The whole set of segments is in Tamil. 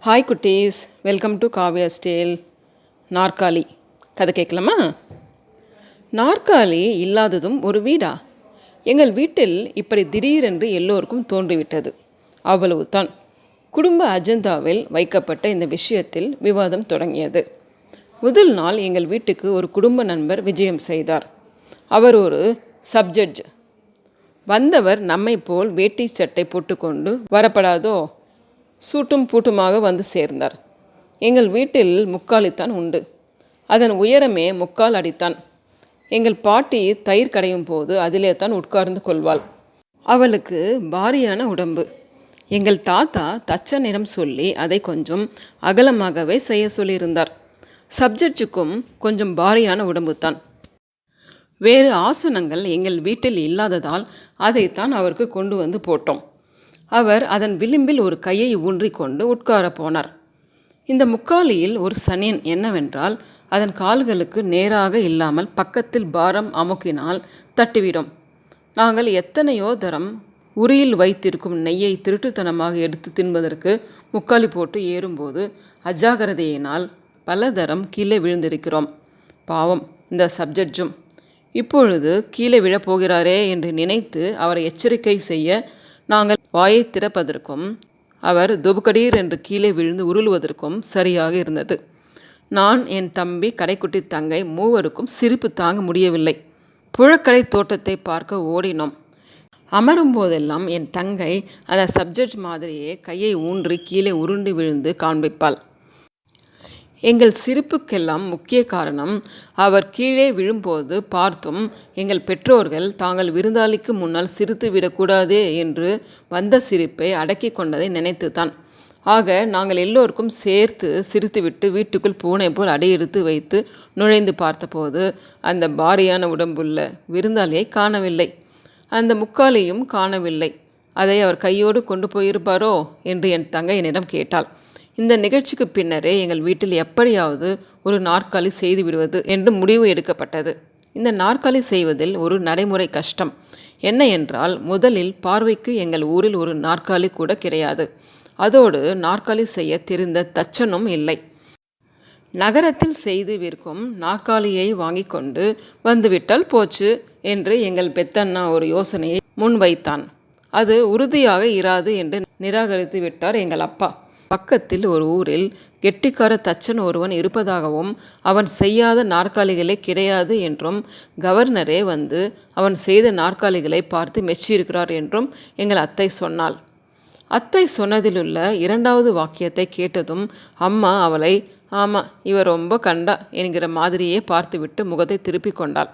ஹாய் குட்டீஸ், வெல்கம் டு காவ்யாஸ் டேல். நாற்காலி கதை கேட்கலாமா? நாற்காலி இல்லாததும் ஒரு வீடா? எங்கள் வீட்டில் இப்படி திடீரென்று எல்லோருக்கும் தோன்றிவிட்டது. அவ்வளவுதான். குடும்ப அஜெண்டாவில் வைக்கப்பட்ட இந்த விஷயத்தில் விவாதம் தொடங்கியது. முதல் நாள் எங்கள் வீட்டுக்கு ஒரு குடும்ப நண்பர் விஜயம் செய்தார். அவர் ஒரு சப்ஜட்ஜ். வந்தவர் நம்மை போல் வேட்டி சட்டை போட்டுக்கொண்டு வரப்படாதோ, சூட்டும் பூட்டுமாக வந்து சேர்ந்தார். எங்கள் வீட்டில் முக்காலித்தான் உண்டு. அதன் உயரமே 3/4 அடித்தான். எங்கள் பாட்டி தயிர் கடையும் போது அதிலே தான் உட்கார்ந்து கொள்வாள். அவளுக்கு பாரியான உடம்பு. எங்கள் தாத்தா தச்ச நிறம் சொல்லி அதை கொஞ்சம் அகலமாகவே செய்ய சொல்லியிருந்தார். சப்ஜெக்டுக்கும் கொஞ்சம் பாரியான உடம்பு தான். வேறு ஆசனங்கள் எங்கள் வீட்டில் இல்லாததால் அதைத்தான் அவருக்கு கொண்டு வந்து போட்டோம். அவர் அதன் விளிம்பில் ஒரு கையை ஊன்றிக்கொண்டு உட்கார போனார். இந்த முக்காலியில் ஒரு சனியன் என்னவென்றால், அதன் கால்களுக்கு நேராக இல்லாமல் பக்கத்தில் பாரம் அமுக்கினால் தட்டிவிடும். நாங்கள் எத்தனையோ தரம் உரியில் வைத்திருக்கும் நெய்யை திருட்டுத்தனமாக எடுத்து தின்பதற்கு முக்காலி போட்டு ஏறும்போது அஜாகிரதையினால் பல தரம் கீழே விழுந்திருக்கிறோம். பாவம் இந்த சப்ஜெக்டும். இப்பொழுது கீழே விழப்போகிறாரே என்று நினைத்து அவரை எச்சரிக்கை செய்ய நாங்கள் வாயை திறப்பதற்கும் அவர் தொபுக்கடீர் என்று கீழே விழுந்து உருளுவதற்கும் சரியாக இருந்தது. நான், என் தம்பி, கடைக்குட்டி தங்கை மூவருக்கும் சிரிப்பு தாங்க முடியவில்லை. புழக்கடை தோட்டத்தை பார்க்க ஓடினோம். அமரும் போதெல்லாம் என் தங்கை அந்த சப்ஜெக்ட் மாதிரியே கையை ஊன்றி கீழே உருண்டு விழுந்து காண்பிப்பாள். எங்கள் சிரிப்புக்கெல்லாம் முக்கிய காரணம், அவர் கீழே விழும்போது பார்த்தும் எங்கள் பெற்றோர்கள் தாங்கள் விருந்தாளிக்கு முன்னால் சிரித்து விடக்கூடாதே என்று வந்த சிரிப்பை அடக்கி கொண்டதை நினைத்துதான். ஆக நாங்கள் எல்லோருக்கும் சேர்த்து சிரித்துவிட்டு வீட்டுக்குள் பூனை போல் அடையெடுத்து வைத்து நுழைந்து பார்த்தபோது அந்த பாரியான உடம்புள்ள விருந்தாளியை காணவில்லை. அந்த முக்காலியும் காணவில்லை. அதை அவர் கையோடு கொண்டு போயிருப்பாரோ என்று என் தங்கை என்னிடம் கேட்டாள். இந்த நிகழ்ச்சிக்கு பின்னரே எங்கள் வீட்டில் எப்படியாவது ஒரு நாற்காலி செய்து விடுவது என்று முடிவு எடுக்கப்பட்டது. இந்த நாற்காலி செய்வதில் ஒரு நடைமுறை கஷ்டம் என்ன என்றால், முதலில் பார்வைக்கு எங்கள் ஊரில் ஒரு நாற்காலி கூட கிடையாது. அதோடு நாற்காலி செய்ய தெரிந்த தச்சனும் இல்லை. நகரத்தில் செய்து விற்கும் நாற்காலியை வாங்கி கொண்டு வந்துவிட்டால் போச்சு என்று எங்கள் பெத்தண்ணா ஒரு யோசனையை முன்வைத்தான். அது உறுதியாக இராது என்று நிராகரித்து விட்டார் எங்கள் அப்பா. பக்கத்தில் ஒரு ஊரில் கெட்டிக்கார தச்சன் ஒருவன் இருப்பதாகவும் அவன் செய்யாத நாற்காலிகளே கிடையாது என்றும் கவர்னரே வந்து அவன் செய்த நாற்காலிகளை பார்த்து மெச்சியிருக்கிறார் என்றும் எங்கள் அத்தை சொன்னாள். அத்தை சொன்னதிலுள்ள 2வது வாக்கியத்தை கேட்டதும் அம்மா அவளை ஆமாம் இவர் ரொம்ப கண்டா என்கிற மாதிரியே பார்த்துவிட்டு முகத்தை திருப்பி கொண்டாள்.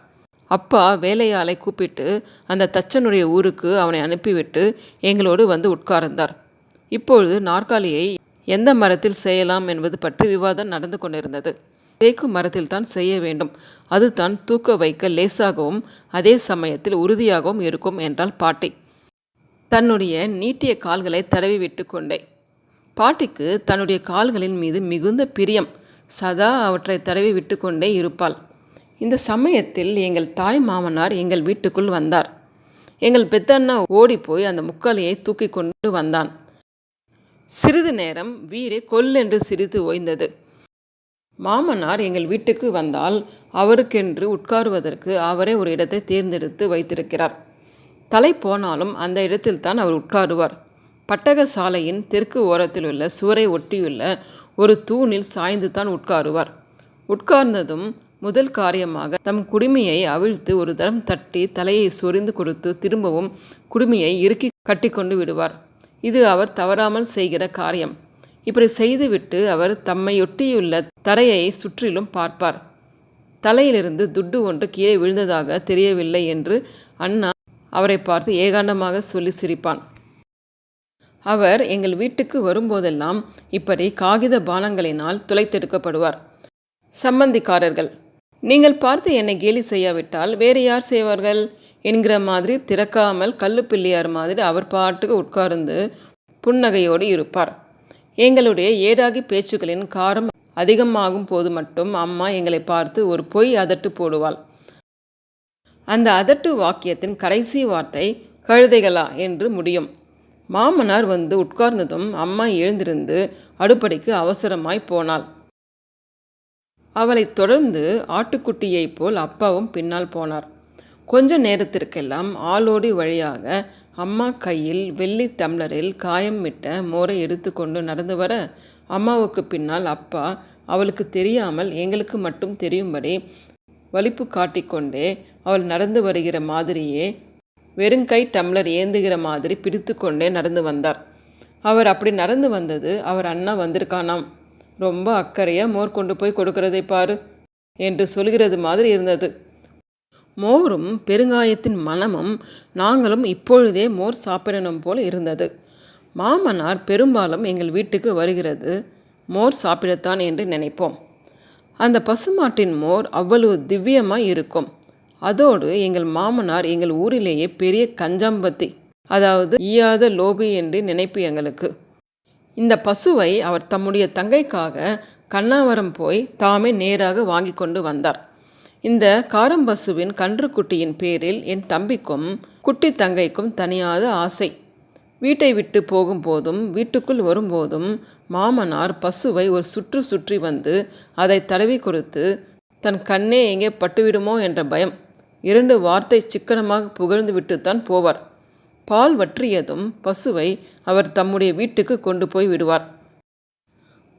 அப்பா வேலையாளை கூப்பிட்டு அந்த தச்சனுடைய ஊருக்கு அவனை அனுப்பிவிட்டு எங்களோடு வந்து உட்கார்ந்தார். இப்பொழுது நாற்காலியை எந்த மரத்தில் செய்யலாம் என்பது பற்றி விவாதம் நடந்து கொண்டிருந்தது. தேக்கு மரத்தில் தான் செய்ய வேண்டும், அதுதான் தூக்க வைக்க லேசாகவும் அதே சமயத்தில் உறுதியாகவும் இருக்கும் என்றால் பாட்டி. தன்னுடைய நீட்டிய கால்களை தடவி விட்டு கொண்டே. பாட்டிக்கு தன்னுடைய கால்களின் மீது மிகுந்த பிரியம். சதா அவற்றை தடவி விட்டு கொண்டே இருப்பாள். இந்த சமயத்தில் எங்கள் தாய் மாமனார் எங்கள் வீட்டுக்குள் வந்தார். எங்கள் பெத்தண்ணா ஓடிப்போய் அந்த முக்காலியை தூக்கி கொண்டு வந்தான். சிறிது நேரம் வீடே கொல்லென்று சிரித்து ஓய்ந்தது. மாமனார் எங்கள் வீட்டுக்கு வந்தால் அவருக்கென்று உட்காருவதற்கு அவரே ஒரு இடத்தை தேர்ந்தெடுத்து வைத்திருக்கிறார். தலை போனாலும் அந்த இடத்தில்தான் அவர் உட்காருவார். பட்டக சாலையின் தெற்கு ஓரத்தில் உள்ள சுவரை ஒட்டியுள்ள ஒரு தூணில் சாய்ந்து தான் உட்காருவார். உட்கார்ந்ததும் முதல் காரியமாக தம் குடுமியை அவிழ்த்து ஒரு தரம் தட்டி தலையை சொரிந்து கொடுத்து திரும்பவும் குடுமியை இறுக்கி கட்டி கொண்டு விடுவார். இது அவர் தவறாமல் செய்கிற காரியம். இப்படி செய்துவிட்டு அவர் தம்மையொட்டியுள்ள தரையை சுற்றிலும் பார்ப்பார். தலையிலிருந்து துட்டு ஒன்று கீழே விழுந்ததாக தெரியவில்லை என்று அண்ணா அவரை பார்த்து ஏகாண்டமாக சொல்லி சிரிப்பான். அவர் எங்கள் வீட்டுக்கு வரும்போதெல்லாம் இப்படி காகித பானங்களினால் துளைத்தெடுக்கப்படுவார். சம்பந்திக்காரர்கள், நீங்கள் பார்த்து என்னை கேலி செய்யாவிட்டால் வேறு யார் செய்வார்கள் என்கிற மாதிரி திறக்காமல் கல்லு பிள்ளையார் மாதிரி அவர் பாட்டுக்கு உட்கார்ந்து புன்னகையோடு இருப்பார். எங்களுடைய ஏடாகி பேச்சுக்களின் காரம் அதிகமாகும் போது மட்டும் அம்மா எங்களை பார்த்து ஒரு பொய் அதட்டு போடுவாள். அந்த அதட்டு வாக்கியத்தின் கடைசி வார்த்தை கழுதைகளா என்று முடியும். மாமனார் வந்து உட்கார்ந்ததும் அம்மா எழுந்திருந்து அடுப்படைக்கு அவசரமாய் போனாள். அவளைத் தொடர்ந்து ஆட்டுக்குட்டியைப் போல் அப்பாவும் பின்னால் போனார். கொஞ்ச நேரத்திற்கெல்லாம் ஆளோடி வழியாக அம்மா கையில் வெள்ளி டம்ளரில் காயம் விட்ட மோரை எடுத்து கொண்டு நடந்து வர, அம்மாவுக்கு பின்னால் அப்பா அவளுக்கு தெரியாமல் எங்களுக்கு மட்டும் தெரியும்படி வலிப்பு காட்டிக்கொண்டே அவள் நடந்து வருகிற மாதிரியே வெறுங்கை டம்ளர் ஏந்துகிற மாதிரி பிடித்து கொண்டே நடந்து வந்தார். அவர் அப்படி நடந்து வந்தது அவர் அண்ணா வந்திருக்கானாம். ரொம்ப அக்கறையாக மோர் கொண்டு போய் கொடுக்கறதை பாரு என்று சொல்கிறது மாதிரி இருந்தது. மோரும் பெருங்காயத்தின் மனமும் நாங்களும் இப்பொழுதே மோர் சாப்பிடணும் போல் இருந்தது. மாமனார் பெரும்பாலும் எங்கள் வீட்டுக்கு வருகிறது மோர் சாப்பிடத்தான் என்று நினைப்போம். அந்த பசுமாட்டின் மோர் அவ்வளவு திவ்யமாய் இருக்கும். அதோடு எங்கள் மாமனார் எங்கள் ஊரிலேயே பெரிய கஞ்சாம்பத்தி, அதாவது ஈயாத லோபி என்று நினைப்பு எங்களுக்கு. இந்த பசுவை அவர் தம்முடைய தங்கைக்காக கண்ணாவரம் போய் தாமே நேராக வாங்கி கொண்டு வந்தார். இந்த காரம்பசுவின் கன்றுக்குட்டியின் பேரில் என் தம்பிக்கும் குட்டி தங்கைக்கும் தனியாத ஆசை. வீட்டை விட்டு போகும்போதும் வீட்டுக்குள் வரும்போதும் மாமனார் பசுவை ஒரு சுற்று சுற்றி வந்து அதை தடவி கொடுத்து தன் கண்ணே எங்கே பட்டுவிடுமோ என்ற பயம் 2 வார்த்தை சிக்கனமாக புகழ்ந்து விட்டுத்தான் போவார். பால் வற்றியதும் பசுவை அவர் தம்முடைய வீட்டுக்கு கொண்டு போய் விடுவார்.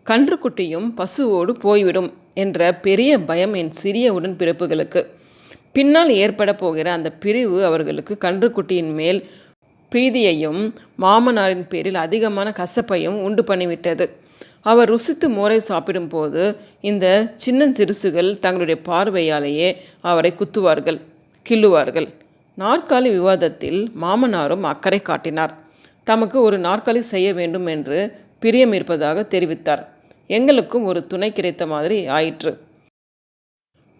கன்றுக்குட்டியும் பசுவோடு போய்விடும் என்ற பெரிய பயம் என் சிறிய உடன்பிறப்புகளுக்கு. பின்னால் ஏற்பட போகிற அந்த பிரிவு அவர்களுக்கு கன்றுக்குட்டியின் மேல் பிரீதியையும் மாமனாரின் பேரில் அதிகமான கசப்பையும் உண்டு பண்ணிவிட்டது. அவர் ருசித்து மோரை சாப்பிடும்போது இந்த சின்னஞ்சிறுசுகள் தங்களுடைய பார்வையாலேயே அவரை குத்துவார்கள், கிள்ளுவார்கள். நாற்காலி விவாதத்தில் மாமனாரும் அக்கறை காட்டினார். தமக்கு ஒரு நாற்காலி செய்ய வேண்டும் என்று பிரியம் இருப்பதாக தெரிவித்தார். எங்களுக்கும் ஒரு துணை கிடைத்த மாதிரி ஆயிற்று.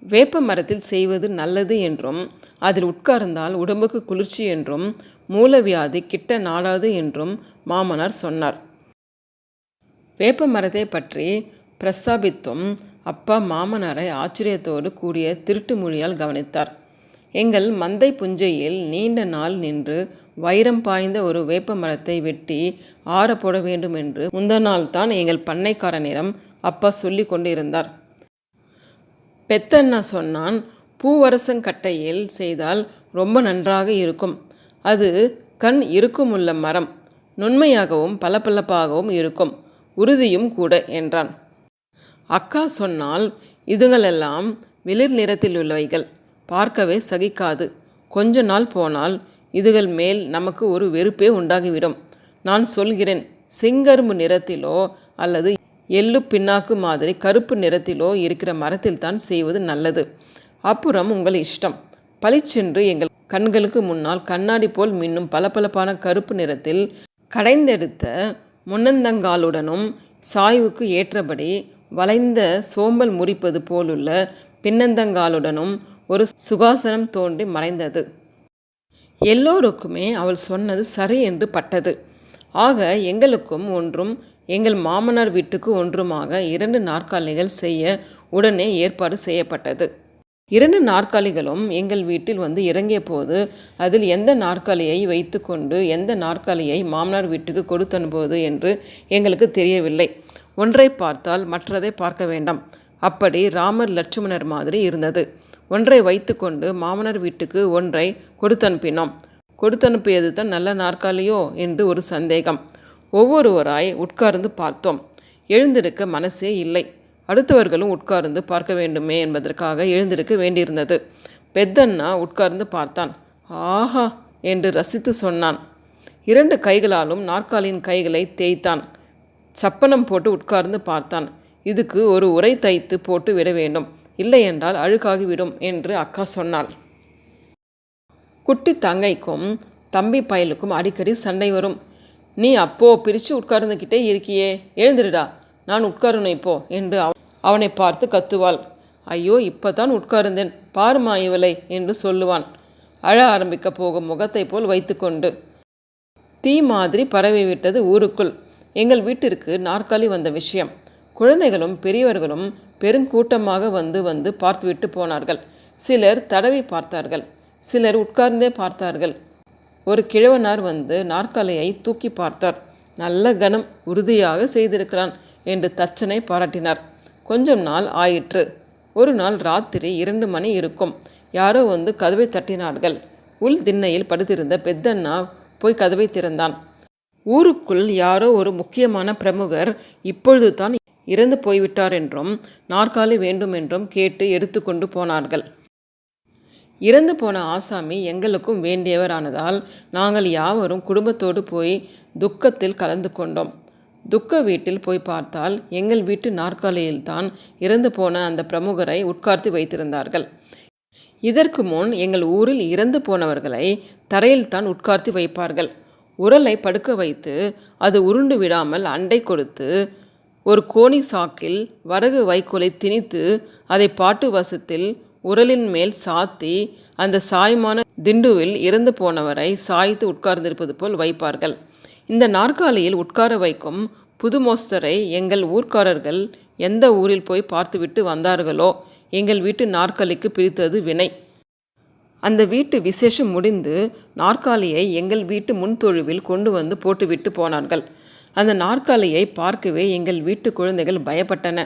வேப்ப மரத்தில் செய்வது நல்லது என்றும் அதில் உட்கார்ந்தால் உடம்புக்கு குளிர்ச்சி என்றும் மூலவியாதி கிட்ட நாடாது என்றும் மாமனார் சொன்னார். வேப்ப மரத்தை பற்றி பிரஸ்தாபித்தும் அப்பா மாமனாரை ஆச்சரியத்தோடு கூடிய திருட்டு மொழியால் கவனித்தார். எங்கள் மந்தை புஞ்சையில் நீண்ட நாள் நின்று வைரம் பாய்ந்த ஒரு வேப்ப மரத்தை வெட்டி ஆற போட வேண்டும் என்று முந்த நாள் தான் எங்கள் பண்ணைக்காரனிடம் அப்பா சொல்லி கொண்டு இருந்தார். பெத்தண்ணா சொன்னான், பூவரசங்கட்டையில் செய்தால் ரொம்ப நன்றாக இருக்கும். அது கண் இருக்குமுள்ள மரம், நுண்மையாகவும் பளபளப்பாகவும் இருக்கும், உறுதியும் கூட என்றான். அக்கா சொன்னால், இதுங்களெல்லாம் வெளிர் நிறத்தில் உள்ளவைகள், பார்க்கவே சகிக்காது. கொஞ்ச நாள் போனால் இதுகள் மேல் நமக்கு ஒரு வெறுப்பே உண்டாகிவிடும். நான் சொல்கிறேன், செங்கரும்பு நிறத்திலோ அல்லது எள்ளு பின்னாக்கு மாதிரி கருப்பு நிறத்திலோ இருக்கிற மரத்தில் தான் செய்வது நல்லது. அப்புறம் உங்கள் இஷ்டம். பளிச்சென்று எங்கள் கண்களுக்கு முன்னால் கண்ணாடி போல் மின்னும் பளபளப்பான கருப்பு நிறத்தில் கடைந்தெடுத்த முன்னந்தங்காலுடனும் சாய்வுக்கு ஏற்றபடி வளைந்த சோம்பல் முறிப்பது போலுள்ள பின்னந்தங்காலுடனும் ஒரு சுகாசனம் தோன்றி மறைந்தது. எல்லோருக்குமே அவள் சொன்னது சரி என்று பட்டது. ஆக எங்களுக்கும் ஒன்றும் எங்கள் மாமனார் வீட்டுக்கு ஒன்றுமாக 2 நாற்காலிகள் செய்ய உடனே ஏற்பாடு செய்யப்பட்டது. 2 நாற்காலிகளும் எங்கள் வீட்டில் வந்து இறங்கிய போது அதில் எந்த நாற்காலியை வைத்து கொண்டு எந்த நாற்காலியை மாமனார் வீட்டுக்கு கொடுத்தனுப்புவது என்று எங்களுக்கு தெரியவில்லை. ஒன்றை பார்த்தால் மற்றதை பார்க்க வேண்டாம். அப்படி ராமர் லட்சுமணர் மாதிரி இருந்தது. ஒன்றை வைத்து கொண்டு மாமனார் வீட்டுக்கு ஒன்றை கொடுத்தனுப்பினோம். கொடுத்தனுப்பியது தான் நல்ல நாற்காலியோ என்று ஒரு சந்தேகம். ஒவ்வொருவராய் உட்கார்ந்து பார்த்தோம். எழுந்திருக்க மனசே இல்லை. அடுத்தவர்களும் உட்கார்ந்து பார்க்க வேண்டுமே என்பதற்காக எழுந்திருக்க வேண்டியிருந்தது. பெத்தண்ணா உட்கார்ந்து பார்த்தான். ஆஹா என்று ரசித்து சொன்னான். 2 கைகளாலும் நாற்காலியின் கைகளை தேய்த்தான். சப்பனம் போட்டு உட்கார்ந்து பார்த்தான். இதுக்கு ஒரு உரை தைத்து போட்டு விட வேண்டும், இல்லையென்றால் அழுக்காகிவிடும் என்று அக்கா சொன்னாள். குட்டி தங்கைக்கும் தம்பி பயலுக்கும் அடிக்கடி சண்டை வரும். நீ அப்போ பிரித்து உட்கார்ந்துக்கிட்டே இருக்கியே, எழுந்திருடா, நான் உட்காரணும் இப்போ என்று அவனை பார்த்து கத்துவாள். ஐயோ, இப்போ தான் உட்கார்ந்தேன், பாருமா இவளை என்று சொல்லுவான், அழ ஆரம்பிக்க போகும் முகத்தை போல் வைத்துக்கொண்டு. தீ மாதிரி பரவி விட்டது ஊருக்குள். எங்கள் வீட்டிற்கு நாற்காலி வந்த விஷயம் குழந்தைகளும் பெரியவர்களும் பெருங்கூட்டமாக வந்து வந்து பார்த்துவிட்டு போனார்கள். சிலர் தடவி பார்த்தார்கள், சிலர் உட்கார்ந்தே பார்த்தார்கள். ஒரு கிழவனார் வந்து நாற்காலியை தூக்கி பார்த்தார். நல்ல கனம், உறுதியாக செய்திருக்கிறான் என்று தச்சனை பாராட்டினார். கொஞ்சம் நாள் ஆயிற்று. ஒரு நாள் ராத்திரி 2 மணி இருக்கும். யாரோ வந்து கதவை தட்டினார்கள். உள் திண்ணையில் படுத்திருந்த பெத்தண்ணா போய் கதவை திறந்தான். ஊருக்குள் யாரோ ஒரு முக்கியமான பிரமுகர் இப்பொழுது தான் இறந்து போய்விட்டார் என்றும் நாற்காலி வேண்டுமென்றும் கேட்டு எடுத்துக்கொண்டு போனார்கள். இறந்து போன ஆசாமி எங்களுக்கும் வேண்டியவரானதால் நாங்கள் யாவரும் குடும்பத்தோடு போய் துக்கத்தில் கலந்து கொண்டோம். துக்க வீட்டில் போய் பார்த்தால் எங்கள் வீட்டு நாற்காலியில்தான் இறந்து போன அந்த பிரமுகரை உட்கார்த்தி வைத்திருந்தார்கள். இதற்கு முன் எங்கள் ஊரில் இறந்து போனவர்களை தரையில்தான் உட்கார்த்தி வைப்பார்கள். உரலை படுக்க வைத்து அது உருண்டு விடாமல் அண்டை கொடுத்து ஒரு கோணி சாக்கில் வரகு வைக்கோலை திணித்து அதை பாட்டு வசத்தில் உரலின் மேல் சாத்தி அந்த சாய்மான திண்டுவில் இறந்து போனவரை சாய்த்து உட்கார்ந்திருப்பது போல் வைப்பார்கள். இந்த நாற்காலியில் உட்கார வைக்கும் புதுமோஸ்தரை எங்கள் ஊர்க்காரர்கள் எந்த ஊரில் போய் பார்த்துவிட்டு வந்தார்களோ எங்கள் வீட்டு நாற்காலிக்கு பிரித்தது வினை. அந்த வீட்டு விசேஷம் முடிந்து நாற்காலியை எங்கள் வீட்டு முன்தொழுவில் கொண்டு வந்து போட்டுவிட்டு போனார்கள். அந்த நாற்காலியை பார்க்கவே எங்கள் வீட்டு குழந்தைகள் பயப்பட்டன.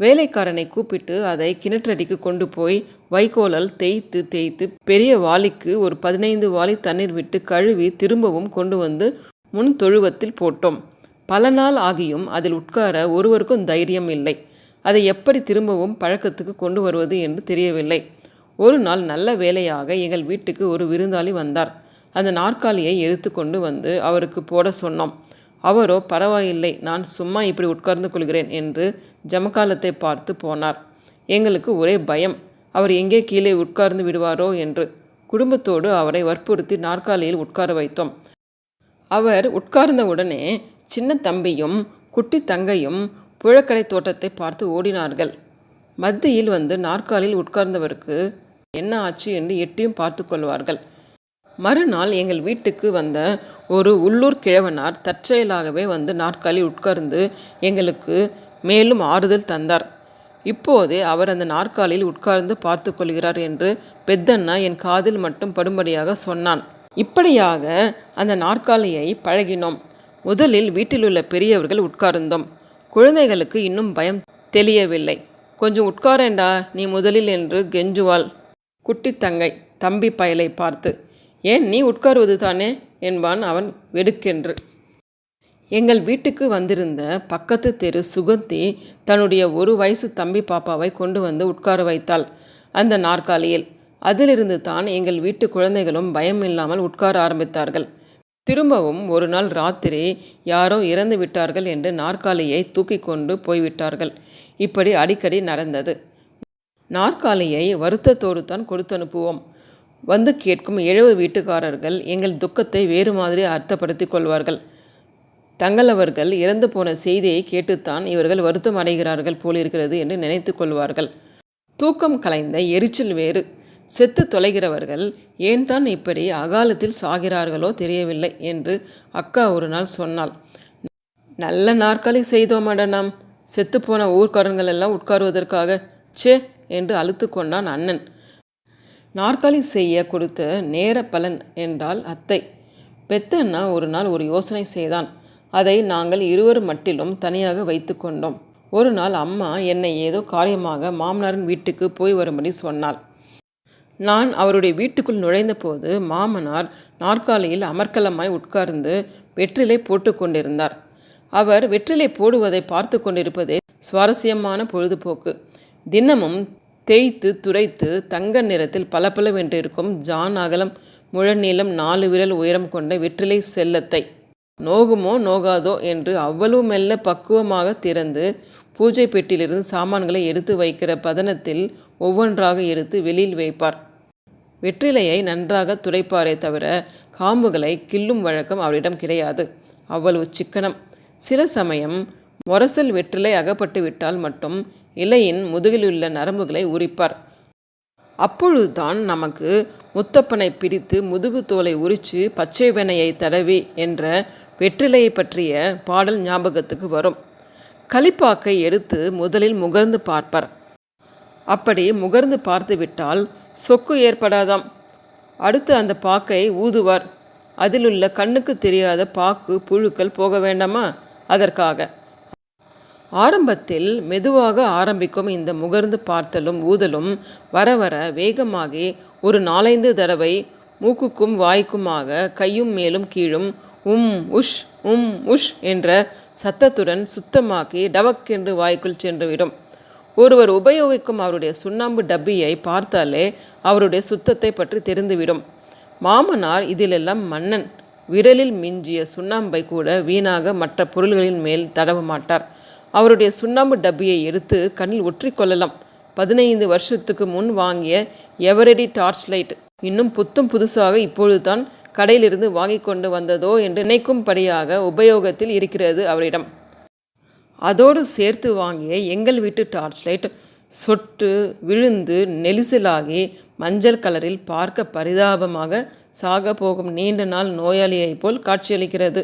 வேலைக்காரனை கூப்பிட்டு அதை கிணற்றடிக்கு கொண்டு போய் வைக்கோலால் தேய்த்து தேய்த்து பெரிய வாளிக்கு ஒரு 15 வாளி தண்ணீர் விட்டு கழுவி திரும்பவும் கொண்டு வந்து முன் தொழுவத்தில் போட்டோம். பல நாள் ஆகியும் அதில் உட்கார ஒருவருக்கும் தைரியம் இல்லை. அதை எப்படி திரும்பவும் பழக்கத்துக்கு கொண்டு வருவது என்று தெரியவில்லை. ஒரு நாள் நல்ல வேலையாக எங்கள் வீட்டுக்கு ஒரு விருந்தாளி வந்தார். அந்த நாற்காலியை எடுத்து கொண்டு வந்து அவருக்கு போட சொன்னோம். அவரோ பரவாயில்லை, நான் சும்மா இப்படி உட்கார்ந்து கொள்கிறேன் என்று ஜமக்காலத்தை பார்த்து போனார். எங்களுக்கு ஒரே பயம், அவர் எங்கே கீழே உட்கார்ந்து விடுவாரோ என்று. குடும்பத்தோடு அவரை வற்புறுத்தி நாற்காலியில் உட்கார வைத்தோம். அவர் உட்கார்ந்த உடனே சின்ன தம்பியும் குட்டி தங்கையும் புழக்கடை தோட்டத்தை பார்த்து ஓடினார்கள். மத்தியில் வந்து நாற்காலியில் உட்கார்ந்தவருக்கு என்ன ஆச்சு என்று எட்டியும் பார்த்து கொள்வார்கள். மறுநாள் எங்கள் வீட்டுக்கு வந்த ஒரு உள்ளூர் கிழவனார் தற்செயலாகவே வந்து நாற்காலி உட்கார்ந்து எங்களுக்கு மேலும் ஆறுதல் தந்தார். இப்போதே அவர் அந்த நாற்காலியில் உட்கார்ந்து பார்த்து கொள்கிறார் என்று பெத்தண்ணா என் காதில் மட்டும் படும்படியாக சொன்னான். இப்படியாக அந்த நாற்காலியை பழகினோம். முதலில் வீட்டிலுள்ள பெரியவர்கள் உட்கார்ந்தோம். குழந்தைகளுக்கு இன்னும் பயம் தெளியவில்லை. கொஞ்சம் உட்காரேண்டா நீ முதலில் என்று கெஞ்சுவாள் குட்டி தங்கை தம்பி பயலை பார்த்து. ஏன் நீ உட்காருவது தானே என்பான் அவன் வெடுக்கென்று. எங்கள் வீட்டுக்கு வந்திருந்த பக்கத்து தெரு சுகந்தி தன்னுடைய 1 வயசு தம்பி பாப்பாவை கொண்டு வந்து உட்கார வைத்தாள் அந்த நாற்காலியில். அதிலிருந்து தான் எங்கள் வீட்டு குழந்தைகளும் பயம் இல்லாமல் உட்கார ஆரம்பித்தார்கள். திரும்பவும் ஒரு நாள் ராத்திரி யாரோ இறந்து விட்டார்கள் என்று நாற்காலியை தூக்கி கொண்டு போய்விட்டார்கள். இப்படி அடிக்கடி நடந்தது. நாற்காலியை வருத்தத்தோடு தான் கொடுத்து அனுப்புவோம். வந்து கேட்கும் 70 வீட்டுக்காரர்கள் எங்கள் துக்கத்தை வேறு மாதிரி அர்த்தப்படுத்தி கொள்வார்கள். தங்களவர்கள் இறந்து போன செய்தியை கேட்டுத்தான் இவர்கள் வருத்தம் அடைகிறார்கள் போலிருக்கிறது என்று நினைத்து கொள்வார்கள். தூக்கம் கலைந்த எரிச்சல் வேறு. செத்து தொலைகிறவர்கள் ஏன் தான் இப்படி அகாலத்தில் சாகிறார்களோ தெரியவில்லை என்று அக்கா ஒரு நாள் சொன்னாள். நல்ல நாற்காலி செய்தோமாட நாம், செத்துப்போன ஊர்க்காரங்கள் எல்லாம் உட்காருவதற்காக சே என்று அழுத்து கொண்டான் அண்ணன். நாற்காலி செய்ய கொடுத்த நேர பலன் என்றால் அத்தை. பெத்தண்ணா ஒரு நாள் ஒரு யோசனை செய்தான். அதை நாங்கள் இருவர் மட்டிலும் தனியாக வைத்து கொண்டோம். ஒரு நாள் அம்மா என்னை ஏதோ காரியமாக மாமனாரின் வீட்டுக்கு போய் வரும்படி சொன்னாள். நான் அவருடைய வீட்டுக்குள் நுழைந்த போது மாமனார் நாற்காலியில் அமர்க்கலமாய் உட்கார்ந்து வெற்றிலை போட்டு கொண்டிருந்தார். அவர் வெற்றிலை போடுவதை பார்த்து கொண்டிருப்பதே சுவாரஸ்யமான பொழுதுபோக்கு. தினமும் தேய்த்து துரைத்து தங்க நிறத்தில் பளபளவென்றிருக்கும் ஜான் அகலம் முழநீளம் 4 விரல் உயரம் கொண்ட வெற்றிலை செல்லத்தை நோகுமோ நோகாதோ என்று அவ்வளவு மெல்ல பக்குவமாக திறந்து பூஜை பெட்டியிலிருந்து சாமான்களை எடுத்து வைக்கிற பதனத்தில் ஒவ்வொன்றாக எடுத்து வெளியில் வைப்பார். வெற்றிலையை நன்றாக துடைப்பாரே தவிர காம்புகளை கிள்ளும் வழக்கம் அவரிடம் கிடையாது. அவ்வளவு சிக்கனம். சில சமயம் மொரசல் வெற்றிலை அகப்பட்டு விட்டால் மட்டும் இலையின் முதுகிலுள்ள நரம்புகளை உரிப்பார். அப்பொழுதுதான் நமக்கு முத்தப்பனை பிடித்து முதுகு தோலை உரித்து பச்சை வெண்ணையை தடவி என்ற வெற்றிலையை பற்றிய பாடல் ஞாபகத்துக்கு வரும். களிப்பாக்கை எடுத்து முதலில் முகர்ந்து பார்ப்பார். அப்படி முகர்ந்து பார்த்து விட்டால் சொக்கு ஏற்படாதாம். அடுத்து அந்த பாக்கை ஊதுவார். அதிலுள்ள கண்ணுக்கு தெரியாத பாக்கு புழுக்கள் போக வேண்டாமா? அதற்காக. ஆரம்பத்தில் மெதுவாக ஆரம்பிக்கும் இந்த முகர்ந்து பார்த்தலும் ஊதலும் வர வர வேகமாகி ஒரு 4-5 தடவை மூக்குக்கும் வாய்க்குமாக கையும் மேலும் கீழும் உஷ் உஷ் என்ற சத்தத்துடன் சுத்தமாக்கி டவக்கென்று வாய்க்குள் சென்றுவிடும். ஒருவர் உபயோகிக்கும் அவருடைய சுண்ணாம்பு டப்பியை பார்த்தாலே அவருடைய சுத்தத்தை பற்றி தெரிந்துவிடும். மாமனார் இதிலெல்லாம் மன்னன். விரலில் மிஞ்சிய சுண்ணாம்பை கூட வீணாக மற்ற பொருள்களின் மேல் தடவ மாட்டார். அவருடைய சுண்ணாம்பு டப்பியை எடுத்து கண்ணில் ஒற்றிக்கொள்ளலாம். 15 வருஷத்துக்கு முன் வாங்கிய எவரெடி டார்ச் லைட் இன்னும் புத்தும் புதுசாக இப்பொழுதுதான் கடையிலிருந்து வாங்கி கொண்டு வந்ததோ என்று நினைக்கும்படியாக உபயோகத்தில் இருக்கிறது அவரிடம். அதோடு சேர்த்து வாங்கிய எங்கள் வீட்டு டார்ச் லைட் சொட்டு விழுந்து நெரிசலாகி மஞ்சள் கலரில் பார்க்க பரிதாபமாக சாக போகும் நீண்ட நாள் நோயாளியைப் போல் காட்சியளிக்கிறது.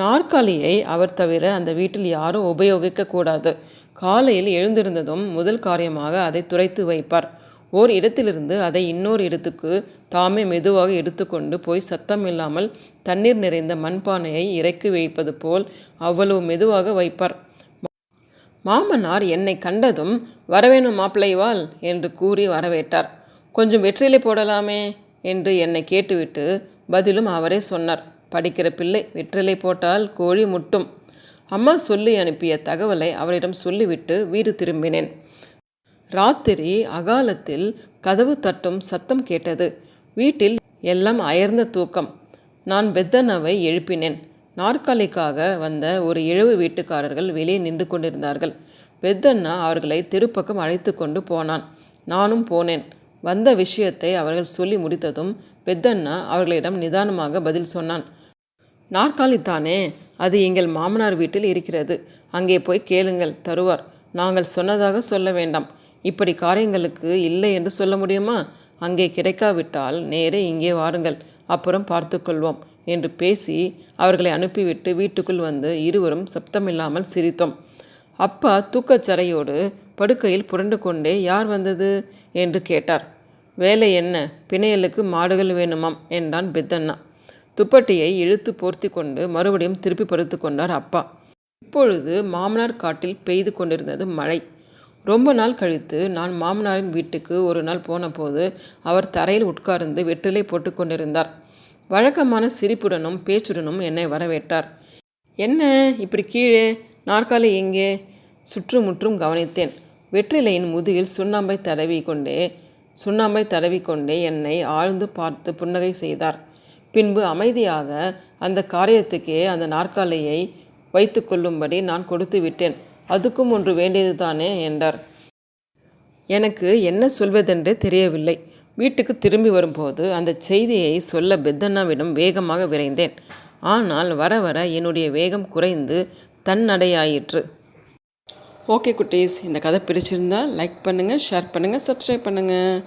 நாற்காலியை அவர் தவிர அந்த வீட்டில் யாரும் உபயோகிக்கக்கூடாது. காலையில் எழுந்திருந்ததும் முதல் காரியமாக அதை துடைத்து வைப்பார். ஓர் இடத்திலிருந்து அதை இன்னொரு இடத்துக்கு தாமே மெதுவாக எடுத்துக்கொண்டு போய் சத்தம் இல்லாமல் தண்ணீர் நிறைந்த மண்பானையை இறக்கி வைப்பது போல் அவ்வளவு மெதுவாக வைப்பார். மாமனார் என்னை கண்டதும் வரவேணும் மாப்பிள்ளைவாள் என்று கூறி வரவேற்றார். கொஞ்சம் வெற்றிலை போடலாமே என்று என்னை கேட்டுவிட்டு பதிலும் அவரே சொன்னார். படிக்கிற பிள்ளை, வெற்றிலை போட்டால் கோழி முட்டும். அம்மா சொல்லி அனுப்பிய தகவலை அவரிடம் சொல்லிவிட்டு வீடு திரும்பினேன். ராத்திரி அகாலத்தில் கதவு தட்டும் சத்தம் கேட்டது. வீட்டில் எல்லாம் அயர்ந்த தூக்கம். நான் பெத்தண்ணாவை எழுப்பினேன். நாற்காலிக்காக வந்த ஒரு இழவு வீட்டுக்காரர்கள் வெளியே நின்று கொண்டிருந்தார்கள். பெத்தண்ணா அவர்களை தெருப்பக்கம் அழைத்து கொண்டு போனான். நானும் போனேன். வந்த விஷயத்தை அவர்கள் சொல்லி முடித்ததும் பெத்தண்ணா அவர்களிடம் நிதானமாக பதில் சொன்னான். நாற்காலித்தானே, அது எங்கள் மாமனார் வீட்டில் இருக்கிறது. அங்கே போய் கேளுங்கள், தருவார். நாங்கள் சொன்னதாக சொல்ல வேண்டாம். இப்படி காரியங்களுக்கு இல்லை என்று சொல்ல முடியுமா? அங்கே கிடைக்காவிட்டால் நேரே இங்கே வாருங்கள், அப்புறம் பார்த்துக்கொள்வோம் என்று பேசி அவர்களை அனுப்பிவிட்டு வீட்டுக்குள் வந்து இருவரும் சப்தமில்லாமல் சிரித்தோம். அப்பா தூக்கச்சரையோடு படுக்கையில் புரண்டு கொண்டே யார் வந்தது என்று கேட்டார். வேலை என்ன, பிணையலுக்கு மாடுகள் வேணுமாம் என்றான் பெத்தண்ணா. துப்பட்டியை இழுத்து போர்த்தி கொண்டு மறுபடியும் திருப்பி படுத்து கொண்டார் அப்பா. இப்பொழுது மாமனார் காட்டில் பெய்து கொண்டிருந்தது மழை. ரொம்ப நாள் கழித்து நான் மாமனாரின் வீட்டுக்கு ஒரு நாள் போனபோது அவர் தரையில் உட்கார்ந்து வெற்றிலை போட்டு கொண்டிருந்தார். வழக்கமான சிரிப்புடனும் பேச்சுடனும் என்னை வரவேற்றார். என்ன இப்படி கீழே, நாற்காலி எங்கே? சுற்றுமுற்றும் கவனித்தேன். வெற்றிலையின் முதுகில் சுண்ணாம்பை தடவி கொண்டே என்னை ஆழ்ந்து பார்த்து புன்னகை செய்தார். பின்பு அமைதியாக அந்த காரியத்துக்கே அந்த நாற்காலியை வைத்து கொள்ளும்படி நான் கொடுத்து விட்டேன். அதுக்கும் ஒன்று வேண்டியது தானே என்றார். எனக்கு என்ன சொல்வதென்றே தெரியவில்லை. வீட்டுக்கு திரும்பி வரும்போது அந்த செய்தியை சொல்ல பெத்தண்ணாவிடம் வேகமாக விரைந்தேன். ஆனால் வர வர என்னுடைய வேகம் குறைந்து தன்னடையாயிற்று. ஓகே குட்டீஸ், இந்த கதை பிடிச்சிருந்தால் லைக் பண்ணுங்கள், ஷேர் பண்ணுங்கள், சப்ஸ்கிரைப் பண்ணுங்கள்.